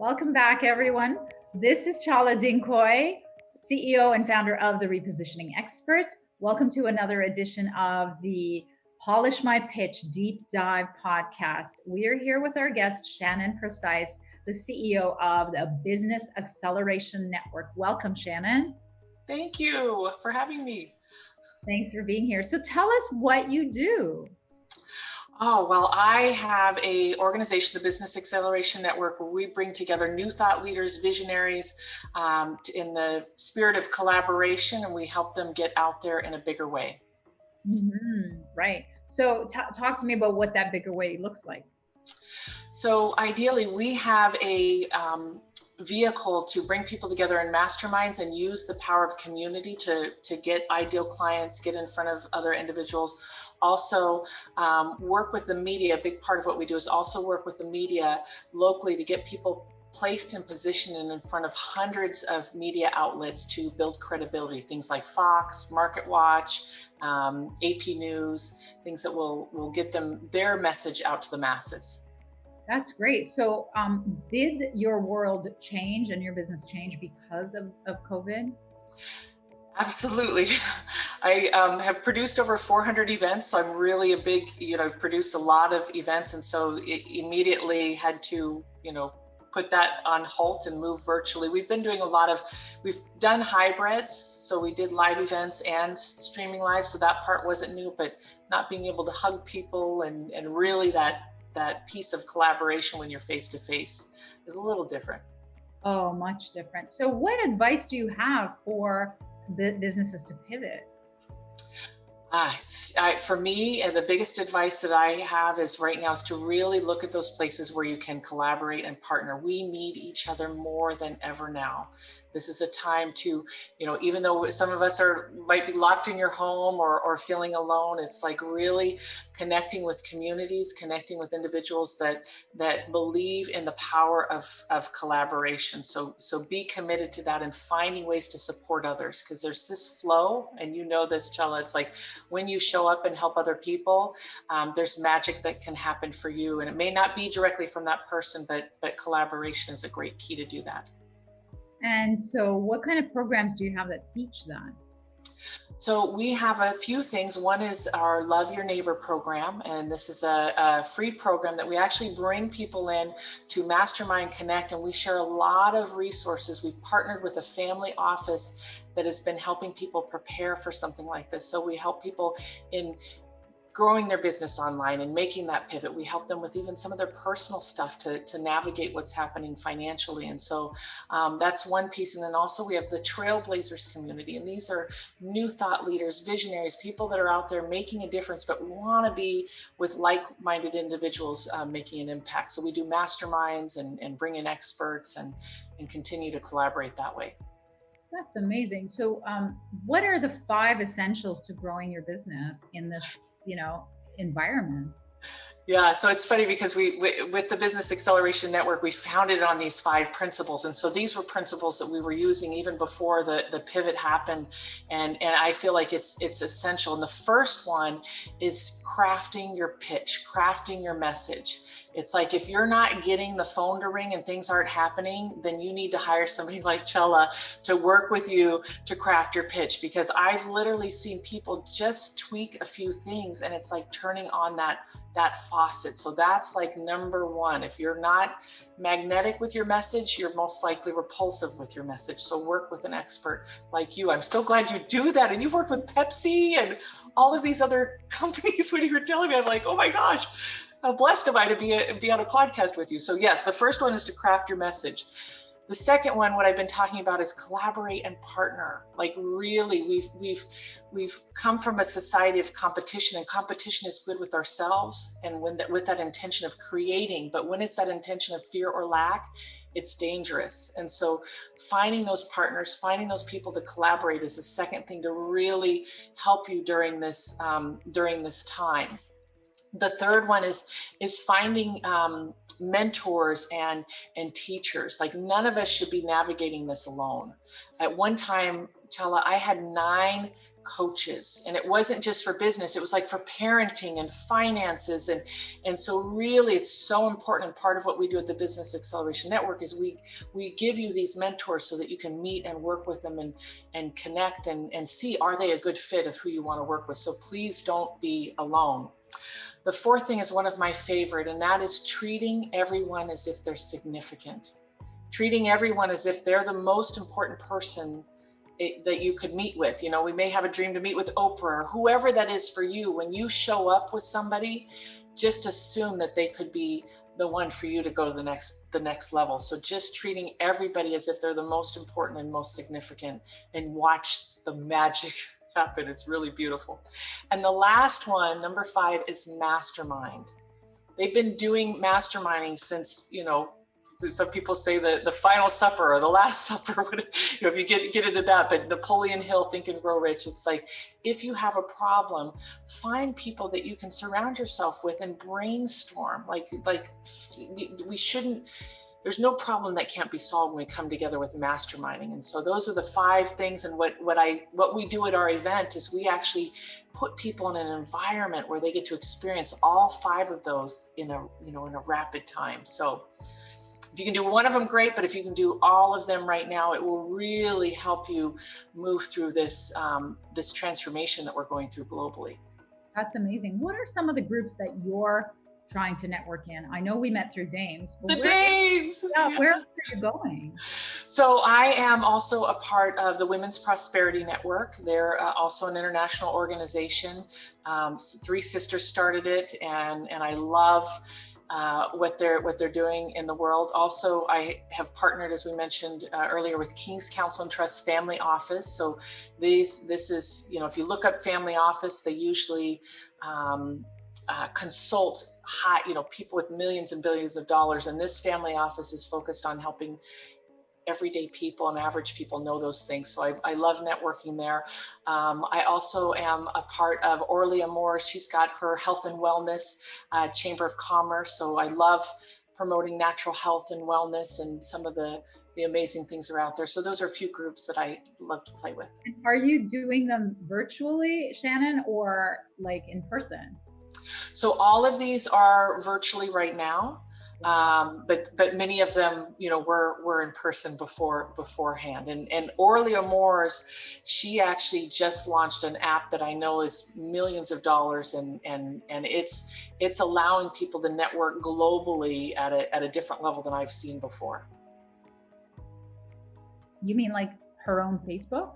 Welcome back, everyone. This is Chala Dincoy, CEO and founder of The Repositioning Expert. Welcome to another edition of the Polish My Pitch Deep Dive podcast. We are here with our guest, Shannon Procise, the CEO of the Business Acceleration Network. Welcome, Shannon. Thank you for having me. Thanks for being here. So tell us what you do. Oh, well, I have a organization, the Business Acceleration Network, where we bring together new thought leaders, visionaries, in the spirit of collaboration, and we help them get out there in a bigger way. Right. So talk to me about what that bigger way looks like. So ideally, we have a vehicle to bring people together in masterminds and use the power of community to get ideal clients, get in front of other individuals. Also work with the media. A big part of what we do is also work with the media locally to get people placed in position and in front of hundreds of media outlets to build credibility. Things like Fox, Market Watch, AP News, things that will get their message out to the masses. That's great. So did your world change and your business change because of COVID? Absolutely. I have produced over 400 events. So I'm really a big, I've produced a lot of events. And so it immediately had to, put that on halt and move virtually. We've been doing we've done hybrids. So we did live events and streaming live. So that part wasn't new, but not being able to hug people and really that piece of collaboration when you're face to face is a little different. Oh, much different. So what advice do you have for businesses to pivot? For me, and the biggest advice that I have is right now is to really look at those places where you can collaborate and partner. We need each other more than ever now. This is a time to, even though some of us might be locked in your home or feeling alone, it's like really connecting with communities, connecting with individuals that believe in the power of collaboration. So be committed to that and finding ways to support others, because there's this flow, and this, Chala, it's like when you show up and help other people, there's magic that can happen for you. And it may not be directly from that person, but collaboration is a great key to do that. And so what kind of programs do you have that teach that? So we have a few things. One is our Love Your Neighbor program. And this is a free program that we actually bring people in to Mastermind Connect. And we share a lot of resources. We've partnered with a family office that has been helping people prepare for something like this. So we help people in growing their business online and making that pivot. We help them with even some of their personal stuff to navigate what's happening financially. And so that's one piece. And then also we have the Trailblazers community. And these are new thought leaders, visionaries, people that are out there making a difference, but want to be with like-minded individuals making an impact. So we do masterminds and bring in experts and continue to collaborate that way. That's amazing. So what are the 5 essentials to growing your business in this environment? Yeah, so it's funny because we with the Business Acceleration Network, we founded on these 5 principles. And so these were principles that we were using even before the pivot happened. And I feel like it's essential. And the first one is crafting your pitch, crafting your message. It's like, if you're not getting the phone to ring and things aren't happening, then you need to hire somebody like Chala to work with you to craft your pitch, because I've literally seen people just tweak a few things and it's like turning on that faucet. So that's like number 1. If you're not magnetic with your message, you're most likely repulsive with your message. So work with an expert like you. I'm so glad you do that. And you've worked with Pepsi and all of these other companies. When you were telling me, I'm like, oh my gosh, how blessed am I to be on a podcast with you. So yes, the first one is to craft your message. The second one, what I've been talking about, is collaborate and partner. Like really, we've come from a society of competition, and competition is good with ourselves and with that intention of creating. But when it's that intention of fear or lack, it's dangerous. And so finding those partners, finding those people to collaborate is the second thing to really help you during this time. The third one is finding mentors and teachers. Like, none of us should be navigating this alone. At one time, Chala, I had 9 coaches, and it wasn't just for business. It was like for parenting and finances. And so really it's so important. And part of what we do at the Business Acceleration Network is we give you these mentors so that you can meet and work with them and connect and see, are they a good fit of who you want to work with? So please don't be alone. The 4th thing is one of my favorite, and that is treating everyone as if they're significant. Treating everyone as if they're the most important person that you could meet with. You know, we may have a dream to meet with Oprah or whoever that is for you. When you show up with somebody, just assume that they could be the one for you to go to the next level. So just treating everybody as if they're the most important and most significant, and watch the magic happen. It's really beautiful. And the last one, number 5, is mastermind. They've been doing masterminding since, you know, some people say the final supper or the last supper, you know, if you get into that, but Napoleon Hill, Think and Grow Rich, it's like, if you have a problem, find people that you can surround yourself with and brainstorm. Like we shouldn't, there's no problem that can't be solved when we come together with masterminding. And so those are the 5 things. And what we do at our event is we actually put people in an environment where they get to experience all 5 of those in a rapid time. So if you can do one of them, great. But if you can do all of them right now, it will really help you move through this this transformation that we're going through globally. That's amazing. What are some of the groups that you're trying to network in? I know we met through Dames. The Dames! Yeah, where else are you going? So I am also a part of the Women's Prosperity Network. They're also an international organization. 3 sisters started it, and I love what they're doing in the world. Also, I have partnered, as we mentioned earlier, with King's Counsel and Trust Family Office. So this is, you know, if you look up Family Office, they usually consult people with millions and billions of dollars. And this family office is focused on helping everyday people and average people know those things. So I love networking there. I also am a part of Orlia Moore. She's got her health and wellness Chamber of Commerce. So I love promoting natural health and wellness, and some of the amazing things are out there. So those are a few groups that I love to play with. Are you doing them virtually, Shannon, or like in person? So all of these are virtually right now. But many of them, you know, were in person beforehand. And Orlia Moore's, she actually just launched an app that I know is millions of dollars, and it's allowing people to network globally at a different level than I've seen before. You mean like her own Facebook?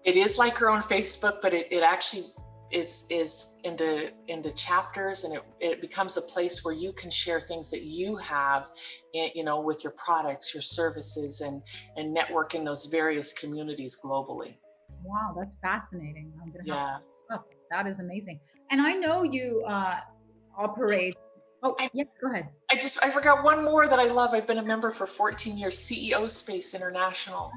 It is like her own Facebook, but it actually is into chapters, and it becomes a place where you can share things that you have, you know, with your products, your services, and network in those various communities globally. Wow, that's fascinating. I'm gonna Yeah. That is amazing. And I know you operate. Oh, yeah, go ahead. I forgot one more that I love. I've been a member for 14 years, CEO Space International.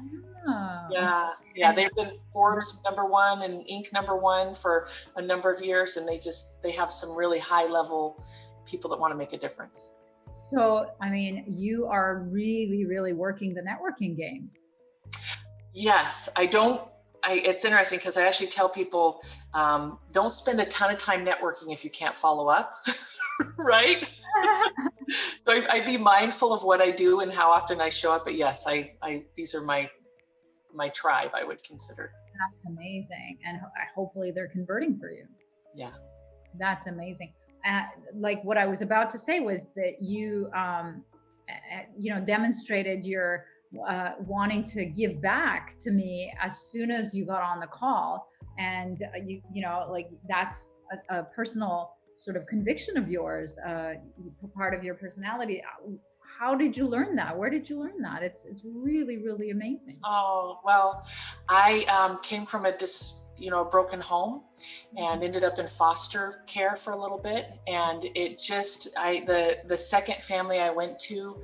Ah. Yeah, they've been Forbes #1 and Inc. #1 for a number of years, and they have some really high level people that want to make a difference. So, I mean, you are really, really working the networking game. Yes, it's interesting because I actually tell people, don't spend a ton of time networking if you can't follow up, right? So I'd be mindful of what I do and how often I show up. But yes, these are my tribe, I would consider. That's amazing. And hopefully they're converting for you. Yeah. That's amazing. Like what I was about to say was that you, demonstrated your wanting to give back to me as soon as you got on the call. And like that's a personal sort of conviction of yours, part of your personality. How did you learn that? Where did you learn that? It's really, really amazing. Oh, well, I came from a broken home and ended up in foster care for a little bit. And the second family I went to,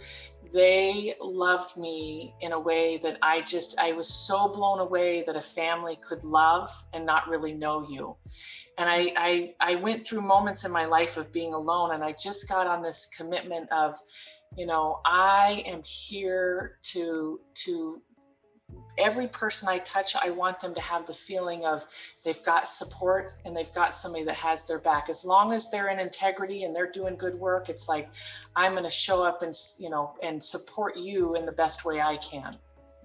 they loved me in a way that I was so blown away that a family could love and not really know you. And I went through moments in my life of being alone, and I just got on this commitment of, I am here to every person I touch, I want them to have the feeling of they've got support and they've got somebody that has their back. As long as they're in integrity and they're doing good work, it's like, I'm going to show up and, and support you in the best way I can.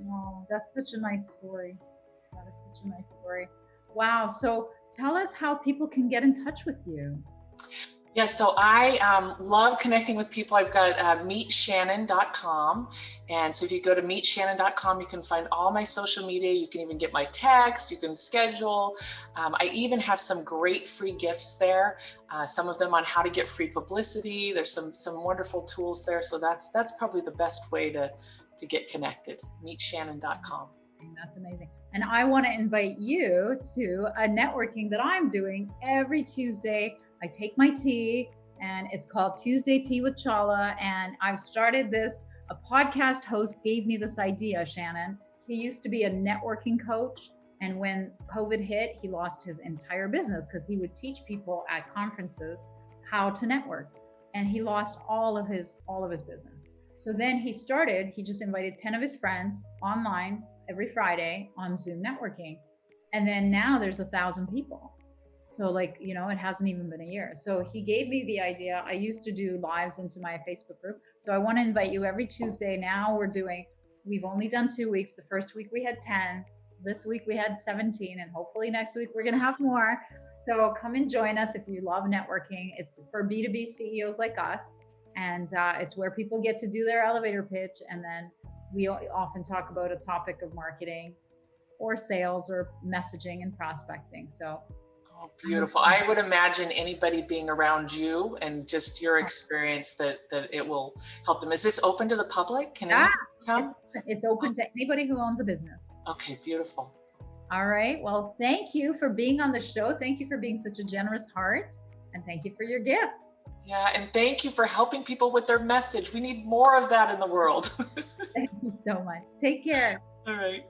Oh, that's such a nice story. That is such a nice story. Wow. So tell us how people can get in touch with you. Yeah, so I love connecting with people. I've got meetshannon.com. And so if you go to meetshannon.com, you can find all my social media. You can even get my text, you can schedule. I even have some great free gifts there. Some of them on how to get free publicity. There's some wonderful tools there. So that's probably the best way to get connected, meetshannon.com. That's amazing. And I want to invite you to a networking that I'm doing every Tuesday. I take my tea, and it's called Tuesday Tea with Chala. And I've started this, a podcast host gave me this idea, Shannon. He used to be a networking coach. And when COVID hit, he lost his entire business because he would teach people at conferences how to network. And he lost all of his business. So then he just invited 10 of his friends online every Friday on Zoom networking. And then now there's 1,000 people. So it hasn't even been a year. So he gave me the idea. I used to do lives into my Facebook group. So I want to invite you every Tuesday. Now we've only done 2 weeks. The first week we had 10. This week we had 17. And hopefully next week we're going to have more. So come and join us if you love networking. It's for B2B CEOs like us. And it's where people get to do their elevator pitch. And then we often talk about a topic of marketing or sales or messaging and prospecting. So oh, beautiful. I would imagine anybody being around you and just your experience that it will help them. Is this open to the public? Can anyone come? It's open to anybody who owns a business. Okay, beautiful. All right. Well, thank you for being on the show. Thank you for being such a generous heart. And thank you for your gifts. Yeah, and thank you for helping people with their message. We need more of that in the world. Thank you so much. Take care. All right.